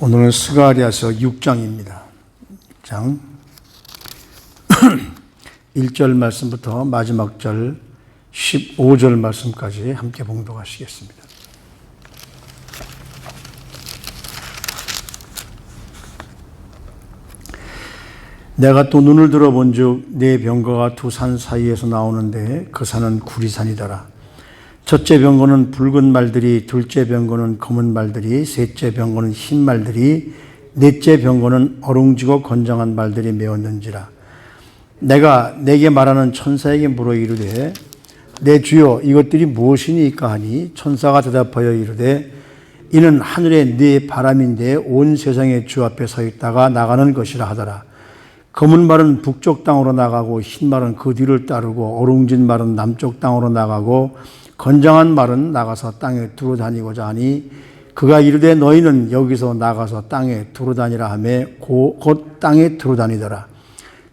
오늘은 스가랴서 6장입니다. 6장 1절 말씀부터 마지막 절 15절 말씀까지 함께 봉독하시겠습니다. 내가 또 눈을 들어본 즉 네 병거가 두 산 사이에서 나오는데 그 산은 구리산이더라. 첫째 병거는 붉은 말들이, 둘째 병거는 검은 말들이, 셋째 병거는 흰 말들이, 넷째 병거는 어룽지고 건장한 말들이 메었는지라. 내가 내게 말하는 천사에게 물어 이르되 내 주여 이것들이 무엇이니까 하니 천사가 대답하여 이르되 이는 하늘의 네 바람인데 온 세상의 주 앞에 서 있다가 나가는 것이라 하더라. 검은 말은 북쪽 땅으로 나가고 흰 말은 그 뒤를 따르고 어룽진 말은 남쪽 땅으로 나가고 건장한 말은 나가서 땅에 두루 다니고자 하니 그가 이르되 너희는 여기서 나가서 땅에 두루 다니라 하며 곧 땅에 두루 다니더라.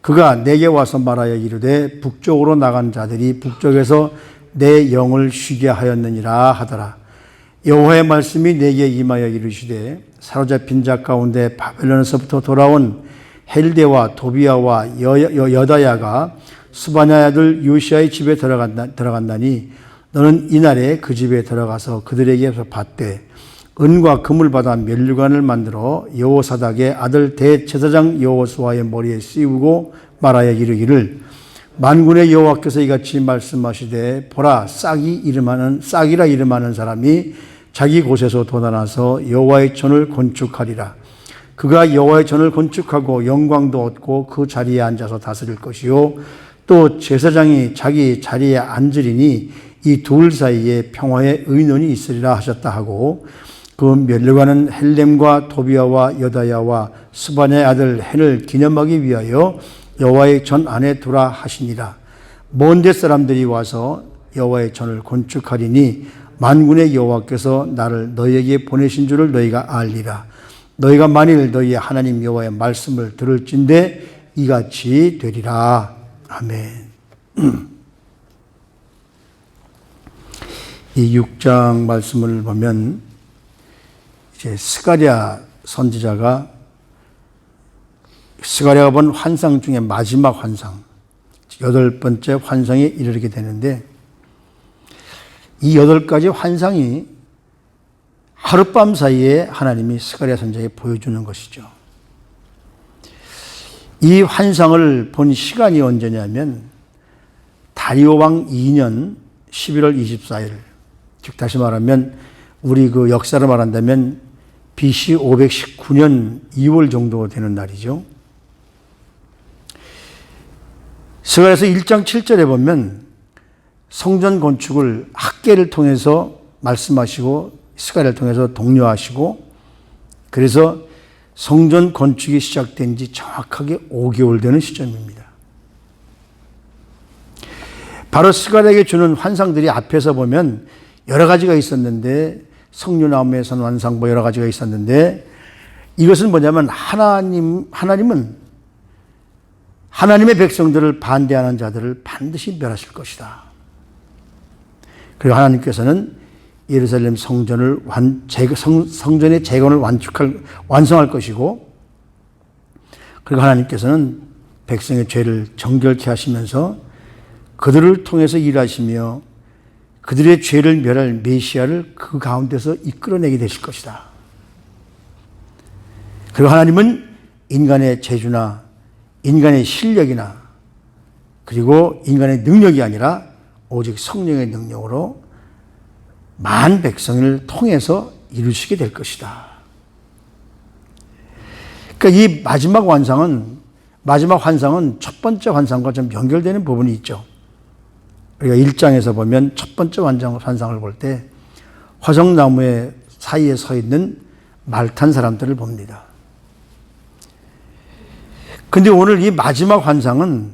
그가 내게 와서 말하여 이르되 북쪽으로 나간 자들이 북쪽에서 내 영을 쉬게 하였느니라 하더라. 여호와의 말씀이 내게 임하여 이르시되 사로잡힌 자 가운데 바벨론에서부터 돌아온 헬데와 도비아와 여다야가 스바냐의 아들 요시아의 집에 들어간다니 너는 이날에 그 집에 들어가서 그들에게서 받되 은과 금을 받아 면류관을 만들어 여호사닥의 아들 대제사장 여호수아의 머리에 씌우고 말하여 이르기를 만군의 여호와께서 이같이 말씀하시되 보라 싹이라 이름하는 사람이 자기 곳에서 돋아나서 여호와의 전을 건축하리라. 그가 여호와의 전을 건축하고 영광도 얻고 그 자리에 앉아서 다스릴 것이요 또 제사장이 자기 자리에 앉으리니 이 둘 사이에 평화의 의논이 있으리라 하셨다 하고 그 면류관은 헬렘과 도비아와 여다야와 스바냐의 아들 헨을 기념하기 위하여 여호와의 전 안에 두라 하시니라. 먼 데 사람들이 와서 여호와의 전을 건축하리니 만군의 여호와께서 나를 너희에게 보내신 줄을 너희가 알리라. 너희가 만일 너희의 하나님 여호와의 말씀을 들을진대 이같이 되리라. 아멘. 이 6장 말씀을 보면 이제 스가랴 선지자가 스가랴가 본 환상 중에 마지막 환상, 8번째 환상에 이르게 되는데 이 8가지 환상이 하룻밤 사이에 하나님이 스가랴 선지자에게 보여주는 것이죠. 이 환상을 본 시간이 언제냐면 다리오 왕 2년 11월 24일, 즉 다시 말하면 우리 그 역사를 말한다면 BC 519년 2월 정도 되는 날이죠. 스가랴서 1장 7절에 보면 성전 건축을 학계를 통해서 말씀하시고 스가랴를 통해서 독려하시고 그래서 성전 건축이 시작된 지 정확하게 5개월 되는 시점입니다. 바로 스가랴에게 주는 환상들이 앞에서 보면 여러 가지가 있었는데 석류나무에 선 환상 여러 가지가 있었는데 이것은 뭐냐면 하나님은 하나님의 백성들을 반대하는 자들을 반드시 멸하실 것이다. 그리고 하나님께서는 예루살렘 성전의 재건을 완성할 것이고 그리고 하나님께서는 백성의 죄를 정결케 하시면서 그들을 통해서 일하시며 그들의 죄를 멸할 메시아를 그 가운데서 이끌어내게 되실 것이다. 그리고 하나님은 인간의 재주나 인간의 실력이나 그리고 인간의 능력이 아니라 오직 성령의 능력으로 만 백성을 통해서 이루시게 될 것이다. 그러니까 이 마지막 환상은 첫 번째 환상과 좀 연결되는 부분이 있죠. 우리가 1장에서 보면 첫 번째 환상을 볼 때 화석나무의 사이에 서 있는 말 탄 사람들을 봅니다. 근데 오늘 이 마지막 환상은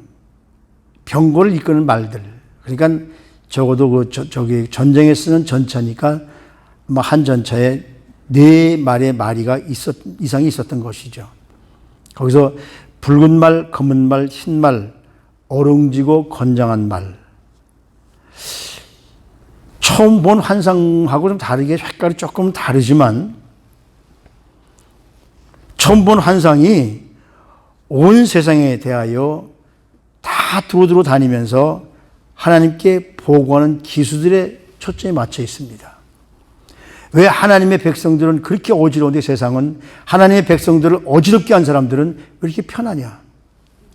병거를 이끄는 말들. 그러니까 적어도 저기 전쟁에 쓰는 전차니까 한 전차에 4마리의 마리가 이상이 있었던 것이죠. 거기서 붉은 말, 검은 말, 흰 말, 어룽지고 건장한 말. 처음 본 환상하고 좀 다르게 색깔이 조금 다르지만 처음 본 환상이 온 세상에 대하여 다 두루두루 다니면서 하나님께 보고하는 기수들의 초점이 맞춰 있습니다. 왜 하나님의 백성들은 그렇게 어지러운데 세상은 하나님의 백성들을 어지럽게 한 사람들은 왜 이렇게 편하냐?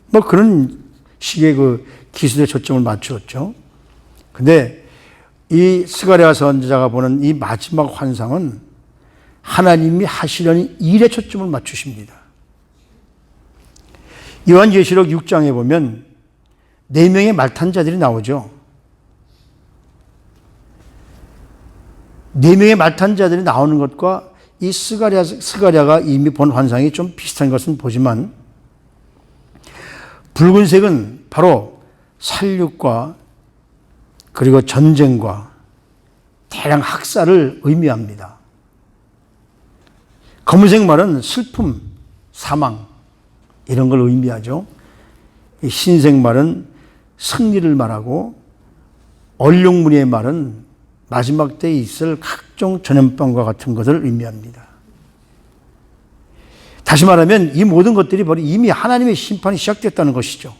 뭐 그런 식의 그 기수들의 초점을 맞추었죠. 근데 이 스가랴 선지자가 보는 이 마지막 환상은 하나님이 하시려는 일에 초점을 맞추십니다. 요한계시록 6장에 보면 4명의 말탄자들이 나오죠. 4명의 말탄자들이 나오는 것과 이 스가랴가 이미 본 환상이 좀 비슷한 것은 보지만 붉은색은 바로 살육과 그리고 전쟁과 대량 학살을 의미합니다. 검은색 말은 슬픔, 사망 이런 걸 의미하죠. 흰색 말은 승리를 말하고 얼룩무늬의 말은 마지막 때에 있을 각종 전염병과 같은 것을 의미합니다. 다시 말하면 이 모든 것들이 바로 이미 하나님의 심판이 시작됐다는 것이죠.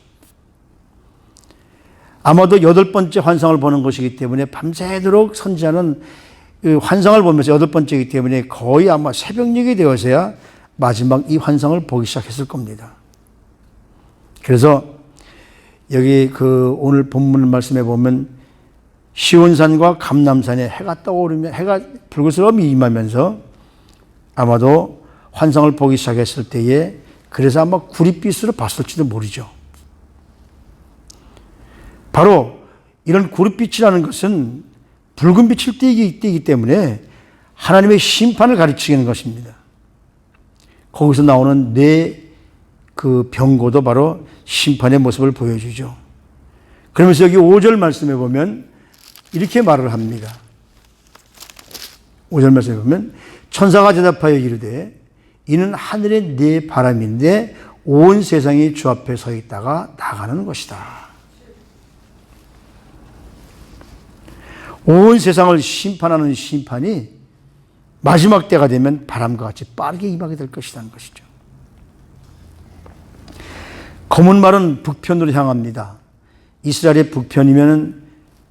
아마도 8번째 환상을 보는 것이기 때문에 밤새도록 선지자는 그 환상을 보면서 8번째이기 때문에 거의 아마 새벽녘이 되어서야 마지막 이 환상을 보기 시작했을 겁니다. 그래서 여기 그 오늘 본문 말씀에 보면 시온산과 감람산에 해가 떠오르면 해가 불그스럼이 임하면서 아마도 환상을 보기 시작했을 때에 그래서 아마 구릿빛으로 봤을지도 모르죠. 바로 이런 구릿빛이라는 것은 붉은 빛을 띠기 때문에 하나님의 심판을 가르치는 것입니다. 거기서 나오는 그 병고도 바로 심판의 모습을 보여주죠. 그러면서 여기 5절 말씀에 보면 이렇게 말을 합니다. 5절 말씀에 보면 천사가 대답하여 이르되 이는 하늘의 네 바람인데 온 세상이 주 앞에 서 있다가 나가는 것이다. 온 세상을 심판하는 심판이 마지막 때가 되면 바람과 같이 빠르게 임하게 될 것이라는 것이죠. 검은 말은 북편으로 향합니다. 이스라엘의 북편이면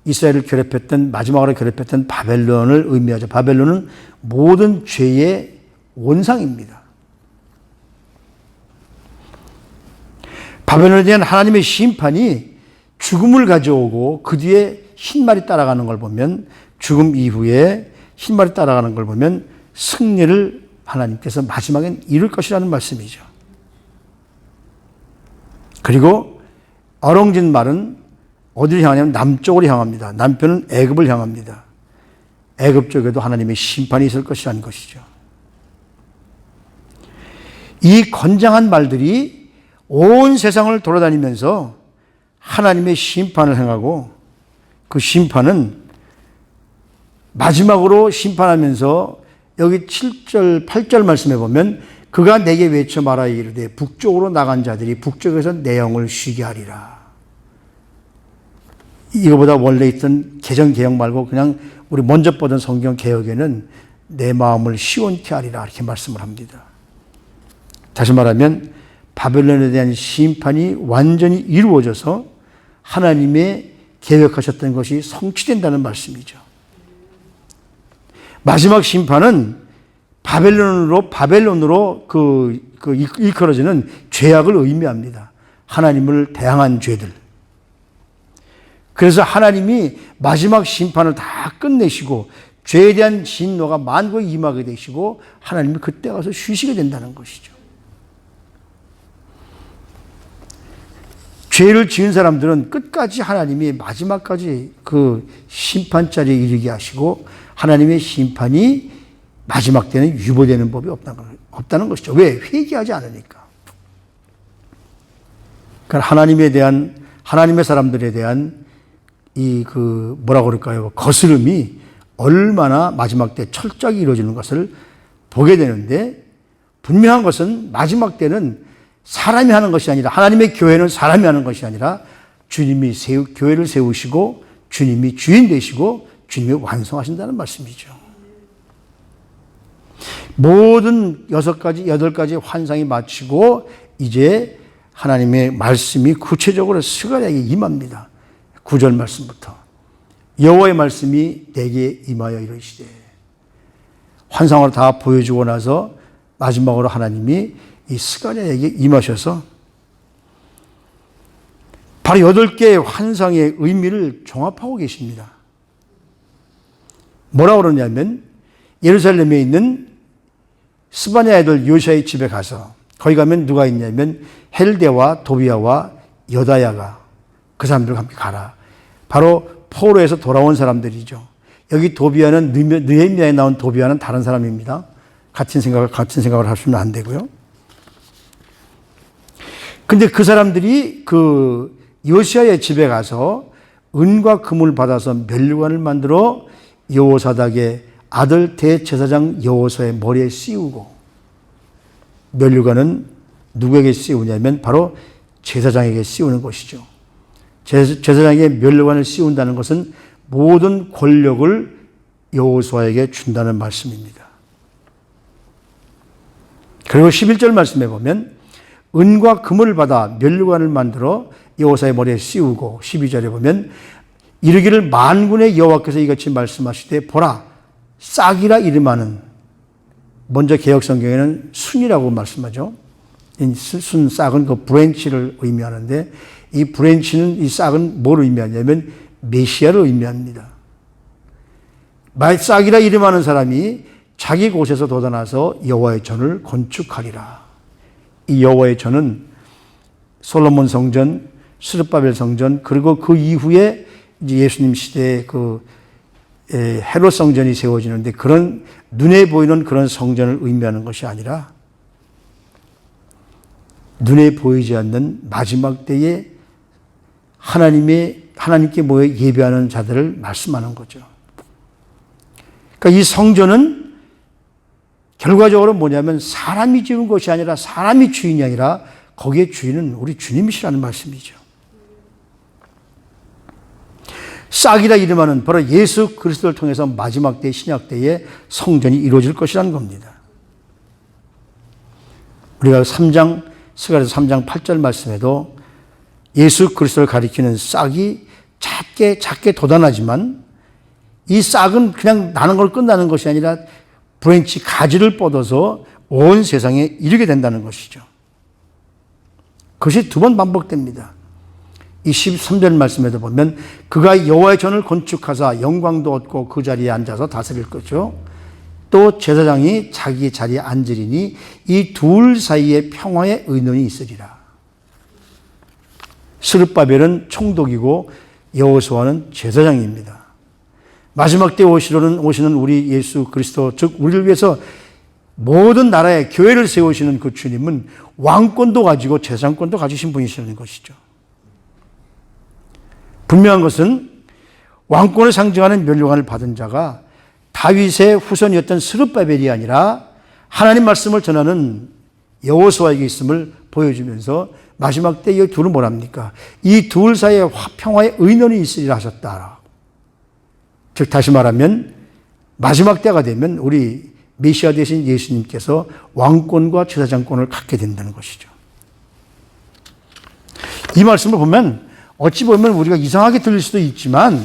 이스라엘을 괴롭혔던 마지막으로 괴롭혔던 바벨론을 의미하죠. 바벨론은 모든 죄의 원상입니다. 바벨론에 대한 하나님의 심판이 죽음을 가져오고 그 뒤에 흰말이 따라가는 걸 보면 죽음 이후에 흰말이 따라가는 걸 보면 승리를 하나님께서 마지막엔 이룰 것이라는 말씀이죠. 그리고 어렁진 말은 어디를 향하냐면 남쪽으로 향합니다. 남편은 애굽을 향합니다. 애굽 쪽에도 하나님의 심판이 있을 것이라는 것이죠. 이 건장한 말들이 온 세상을 돌아다니면서 하나님의 심판을 행하고 그 심판은 마지막으로 심판하면서 여기 7절, 8절 말씀에 보면 그가 내게 외쳐 말하여 이르되 북쪽으로 나간 자들이 북쪽에서 내 영을 쉬게 하리라. 이거보다 원래 있던 개정 말고 그냥 우리 먼저 보던 성경 개혁에는 내 마음을 시원케 하리라 이렇게 말씀을 합니다. 다시 말하면 바벨론에 대한 심판이 완전히 이루어져서 하나님의 계획하셨던 것이 성취된다는 말씀이죠. 마지막 심판은 바벨론으로 일컬어지는 죄악을 의미합니다. 하나님을 대항한 죄들. 그래서 하나님이 마지막 심판을 다 끝내시고 죄에 대한 진노가 만국에 임하게 되시고 하나님이 그때 가서 쉬시게 된다는 것이죠. 죄를 지은 사람들은 끝까지 하나님이 마지막까지 그 심판자리에 이르게 하시고 하나님의 심판이 마지막 때는 유보되는 법이 없다는 것이죠. 왜? 회개하지 않으니까. 그러니까 하나님의 사람들에 대한 뭐라고 그럴까요? 거스름이 얼마나 마지막 때 철저하게 이루어지는 것을 보게 되는데 분명한 것은 마지막 때는 사람이 하는 것이 아니라 하나님의 교회는 사람이 하는 것이 아니라 주님이 교회를 세우시고 주님이 주인 되시고 주님이 완성하신다는 말씀이죠. 모든 6가지, 8가지 환상이 마치고 이제 하나님의 말씀이 구체적으로 스가랴에게 임합니다. 9절 말씀부터. 여호와의 말씀이 내게 임하여 이르시되. 환상으로 다 보여주고 나서 마지막으로 하나님이 이 스가랴에게 임하셔서 바로 8개의 환상의 의미를 종합하고 계십니다. 뭐라고 그러냐면 예루살렘에 있는 스바냐 애들 요시아의 집에 가서 거기 가면 누가 있냐면 헬데와 도비아와 여다야가 그 사람들과 함께 가라. 바로 포로에서 돌아온 사람들이죠. 여기 도비아는 느헤미야에 나온 도비아는 다른 사람입니다. 같은 생각을 하시면 안 되고요. 근데 그 사람들이 그 요시아의 집에 가서 은과 금을 받아서 면류관을 만들어 여호사닥의 아들 대제사장 여호수아의 머리에 씌우고, 면류관은 누구에게 씌우냐면 바로 제사장에게 씌우는 것이죠. 제사장에게 면류관을 씌운다는 것은 모든 권력을 여호수아에게 준다는 말씀입니다. 그리고 11절 말씀에 보면 은과 금을 받아 면류관을 만들어 여호수아의 머리에 씌우고, 12절에 보면 이르기를 만군의 여호와께서 이같이 말씀하시되 보라 싹이라 이름하는, 먼저 개역성경에는 순이라고 말씀하죠. 순 싹은 그 브랜치를 의미하는데 이 브랜치는, 이 싹은 뭘 의미하냐면 메시아를 의미합니다. 싹이라 이름하는 사람이 자기 곳에서 돋아나서 여호와의 전을 건축하리라. 이 여호와의 전은 솔로몬 성전, 스룹바벨 성전, 그리고 그 이후에 이제 예수님 시대에 그 헤롯 성전이 세워지는데, 그런 눈에 보이는 그런 성전을 의미하는 것이 아니라 눈에 보이지 않는 마지막 때에 하나님께 모여 예배하는 자들을 말씀하는 거죠. 그러니까 이 성전은 결과적으로 뭐냐면 사람이 지은 것이 아니라, 사람이 주인이 아니라 거기에 주인은 우리 주님이시라는 말씀이죠. 싹이라 이름하는 바로 예수 그리스도를 통해서 마지막 때 신약 때에 성전이 이루어질 것이라는 겁니다. 우리가 스가랴서 3장 8절 말씀에도 예수 그리스도를 가리키는 싹이 작게 돋아나지만 이 싹은 그냥 나는 걸 끝나는 것이 아니라 브랜치 가지를 뻗어서 온 세상에 이르게 된다는 것이죠. 그것이 2번 반복됩니다. 이 13절 말씀에도 보면 그가 여호와의 전을 건축하사 영광도 얻고 그 자리에 앉아서 다스릴 거죠. 또 제사장이 자기 자리에 앉으리니 이 둘 사이에 평화의 의논이 있으리라. 스룹바벨은 총독이고 여호수아는 제사장입니다. 마지막 때 오시는 우리 예수 그리스도, 즉 우리를 위해서 모든 나라의 교회를 세우시는 그 주님은 왕권도 가지고 제사장권도 가지신 분이시라는 것이죠. 분명한 것은 왕권을 상징하는 면류관을 받은 자가 다윗의 후손이었던 스룹바벨이 아니라 하나님 말씀을 전하는 여호수아에게 있음을 보여주면서 마지막 때 이 둘은 뭐랍니까? 이 둘 사이에 평화의 의논이 있으리라 하셨다. 즉 다시 말하면 마지막 때가 되면 우리 메시아 되신 예수님께서 왕권과 제사장권을 갖게 된다는 것이죠. 이 말씀을 보면 어찌 보면 우리가 이상하게 들릴 수도 있지만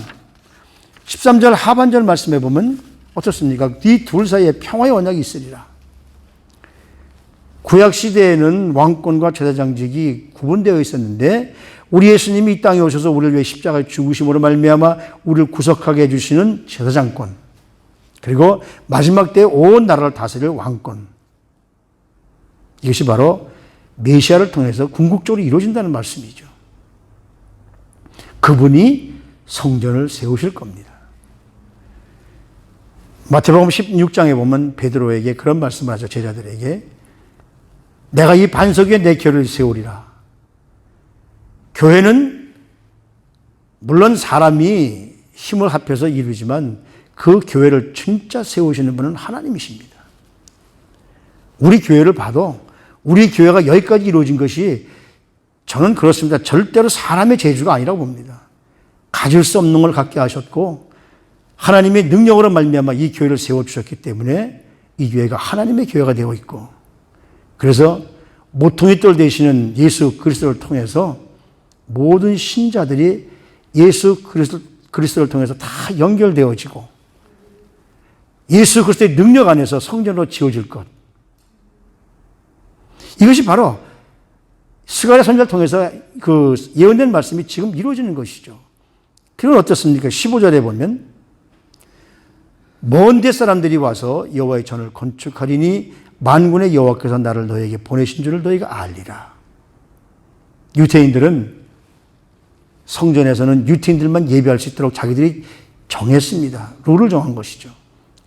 13절 하반절 말씀에 보면 어떻습니까? 이 둘 사이에 평화의 언약이 있으리라. 구약 시대에는 왕권과 제사장직이 구분되어 있었는데 우리 예수님이 이 땅에 오셔서 우리를 위해 십자가에 죽으심으로 말미암아 우리를 구속하게 해주시는 제사장권, 그리고 마지막 때에 온 나라를 다스릴 왕권, 이것이 바로 메시아를 통해서 궁극적으로 이루어진다는 말씀이죠. 그분이 성전을 세우실 겁니다. 마태복음 16장에 보면 베드로에게 그런 말씀을 하죠. 제자들에게 내가 이 반석 위에 내 교회를 세우리라. 교회는 물론 사람이 힘을 합해서 이루지만 그 교회를 진짜 세우시는 분은 하나님이십니다. 우리 교회를 봐도 우리 교회가 여기까지 이루어진 것이 저는 그렇습니다. 절대로 사람의 재주가 아니라고 봅니다. 가질 수 없는 걸 갖게 하셨고 하나님의 능력으로 말미암아 이 교회를 세워주셨기 때문에 이 교회가 하나님의 교회가 되어 있고, 그래서 모퉁이 돌 되시는 예수 그리스도를 통해서 모든 신자들이 예수 그리스도를 통해서 다 연결되어지고 예수 그리스도의 능력 안에서 성전으로 지어질 것. 이것이 바로 스가랴 선지자를 통해서 그 예언된 말씀이 지금 이루어지는 것이죠. 그건 어떻습니까? 15절에 보면 먼 데 사람들이 와서 여호와의 전을 건축하리니 만군의 여호와께서 나를 너에게 보내신 줄을 너희가 알리라. 유대인들은 성전에서는 유대인들만 예배할 수 있도록 자기들이 정했습니다. 룰을 정한 것이죠.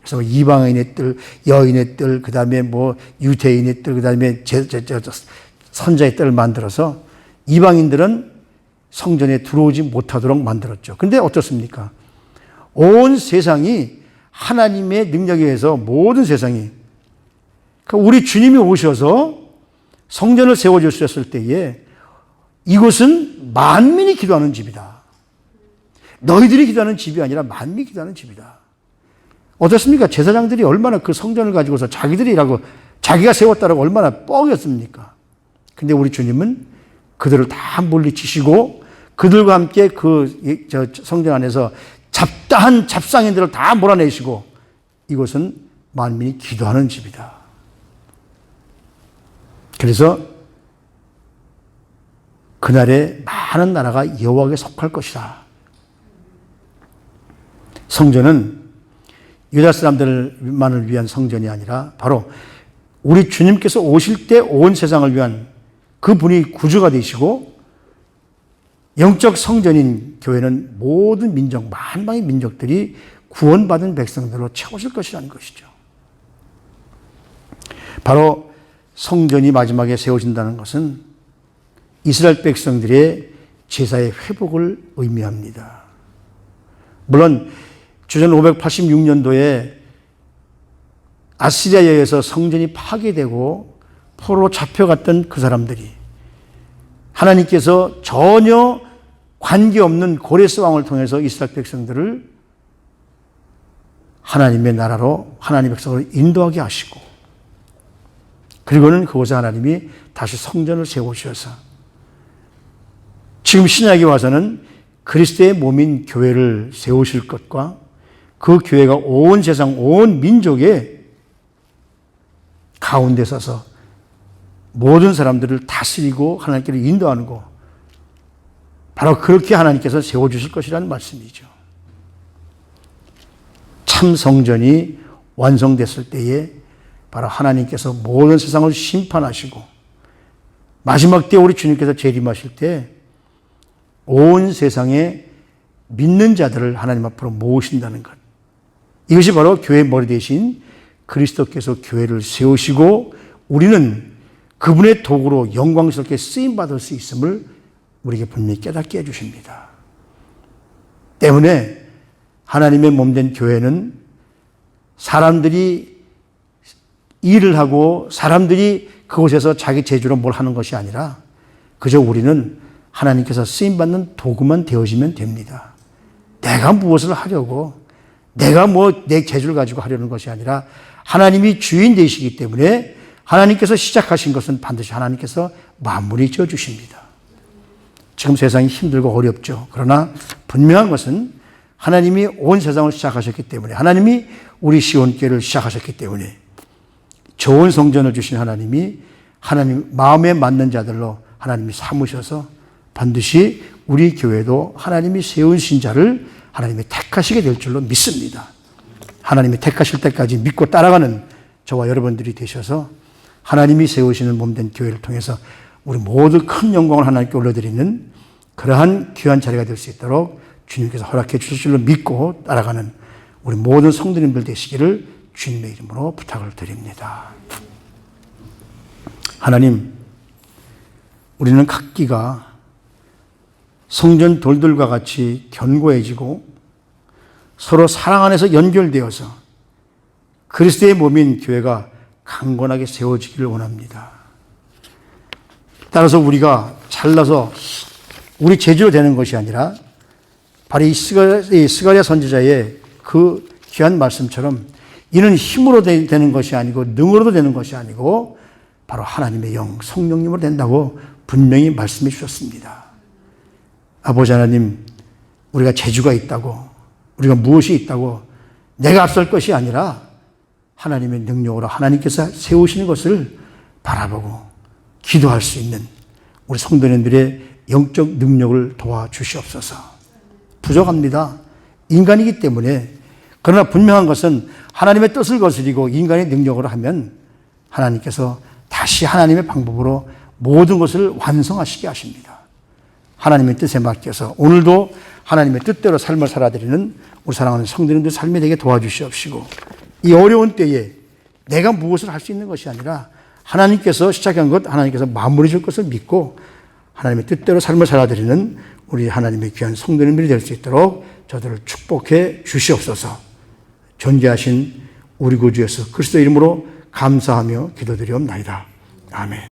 그래서 이방인의 뜰, 여인의 뜰, 그 다음에 뭐 유대인의 뜰, 그 다음에 선자의 뜰을 만들어서 이방인들은 성전에 들어오지 못하도록 만들었죠. 근데 어떻습니까? 온 세상이 하나님의 능력에 의해서 모든 세상이, 그러니까 우리 주님이 오셔서 성전을 세워주셨을 때에 이곳은 만민이 기도하는 집이다. 너희들이 기도하는 집이 아니라 만민이 기도하는 집이다. 어떻습니까? 제사장들이 얼마나 그 성전을 가지고서 자기들이라고 자기가 세웠다라고 얼마나 뻥이었습니까? 근데 우리 주님은 그들을 다 물리치시고 그들과 함께 그 성전 안에서 잡다한 잡상인들을 다 몰아내시고 이곳은 만민이 기도하는 집이다. 그래서 그날에 많은 나라가 여호와에게 속할 것이다. 성전은 유다 사람들만을 위한 성전이 아니라 바로 우리 주님께서 오실 때 온 세상을 위한 그분이 구주가 되시고 영적 성전인 교회는 모든 민족, 만방의 민족들이 구원받은 백성들로 채워질 것이라는 것이죠. 바로 성전이 마지막에 세워진다는 것은 이스라엘 백성들의 제사의 회복을 의미합니다. 물론 주전 586년도에 아시리아에 의해서 성전이 파괴되고 포로로 잡혀갔던 그 사람들이 하나님께서 전혀 관계없는 고레스 왕을 통해서 이스라엘 백성들을 하나님의 나라로 하나님의 백성으로 인도하게 하시고 그리고는 그곳에 하나님이 다시 성전을 세우셔서 지금 신약에 와서는 그리스도의 몸인 교회를 세우실 것과 그 교회가 온 세상 온 민족의 가운데 서서 모든 사람들을 다스리고 하나님께로 인도하는 것, 바로 그렇게 하나님께서 세워주실 것이라는 말씀이죠. 참 성전이 완성됐을 때에 바로 하나님께서 모든 세상을 심판하시고 마지막 때 우리 주님께서 재림하실 때 온 세상에 믿는 자들을 하나님 앞으로 모으신다는 것. 이것이 바로 교회의 머리 대신 그리스도께서 교회를 세우시고 우리는 그분의 도구로 영광스럽게 쓰임받을 수 있음을 우리에게 분명히 깨닫게 해주십니다. 때문에 하나님의 몸된 교회는 사람들이 일을 하고 사람들이 그곳에서 자기 재주로 뭘 하는 것이 아니라 그저 우리는 하나님께서 쓰임받는 도구만 되어지면 됩니다. 내가 무엇을 하려고 내가 내 재주를 가지고 하려는 것이 아니라 하나님이 주인 되시기 때문에 하나님께서 시작하신 것은 반드시 하나님께서 마무리 지어 주십니다. 지금 세상이 힘들고 어렵죠. 그러나 분명한 것은 하나님이 온 세상을 시작하셨기 때문에 하나님이 우리 시온교회를 시작하셨기 때문에 좋은 성전을 주신 하나님이 하나님 마음에 맞는 자들로 하나님이 삼으셔서 반드시 우리 교회도 하나님이 세운 신자를 하나님이 택하시게 될 줄로 믿습니다. 하나님이 택하실 때까지 믿고 따라가는 저와 여러분들이 되셔서 하나님이 세우시는 몸된 교회를 통해서 우리 모두 큰 영광을 하나님께 올려드리는 그러한 귀한 자리가 될 수 있도록 주님께서 허락해 주실 줄로 믿고 따라가는 우리 모든 성도님들 되시기를 주님의 이름으로 부탁을 드립니다. 하나님, 우리는 각기가 성전 돌들과 같이 견고해지고 서로 사랑 안에서 연결되어서 그리스도의 몸인 교회가 강건하게 세워지기를 원합니다. 따라서 우리가 잘나서 우리 재주로 되는 것이 아니라 바로 이 스가랴 선지자의 그 귀한 말씀처럼 이는 힘으로 되는 것이 아니고 능으로도 되는 것이 아니고 바로 하나님의 영, 성령님으로 된다고 분명히 말씀해 주셨습니다. 아버지 하나님, 우리가 재주가 있다고, 우리가 무엇이 있다고 내가 앞설 것이 아니라 하나님의 능력으로 하나님께서 세우시는 것을 바라보고 기도할 수 있는 우리 성도님들의 영적 능력을 도와주시옵소서. 부족합니다. 인간이기 때문에. 그러나 분명한 것은 하나님의 뜻을 거스리고 인간의 능력으로 하면 하나님께서 다시 하나님의 방법으로 모든 것을 완성하시게 하십니다. 하나님의 뜻에 맡겨서 오늘도 하나님의 뜻대로 삶을 살아드리는 우리 사랑하는 성도님들 삶이 되게 도와주시옵시고, 이 어려운 때에 내가 무엇을 할 수 있는 것이 아니라 하나님께서 시작한 것, 하나님께서 마무리 줄 것을 믿고 하나님의 뜻대로 삶을 살아드리는 우리 하나님의 귀한 성도님들이 될 수 있도록 저들을 축복해 주시옵소서. 존귀하신 우리 구주 예수 그리스도 이름으로 감사하며 기도드리옵나이다. 아멘.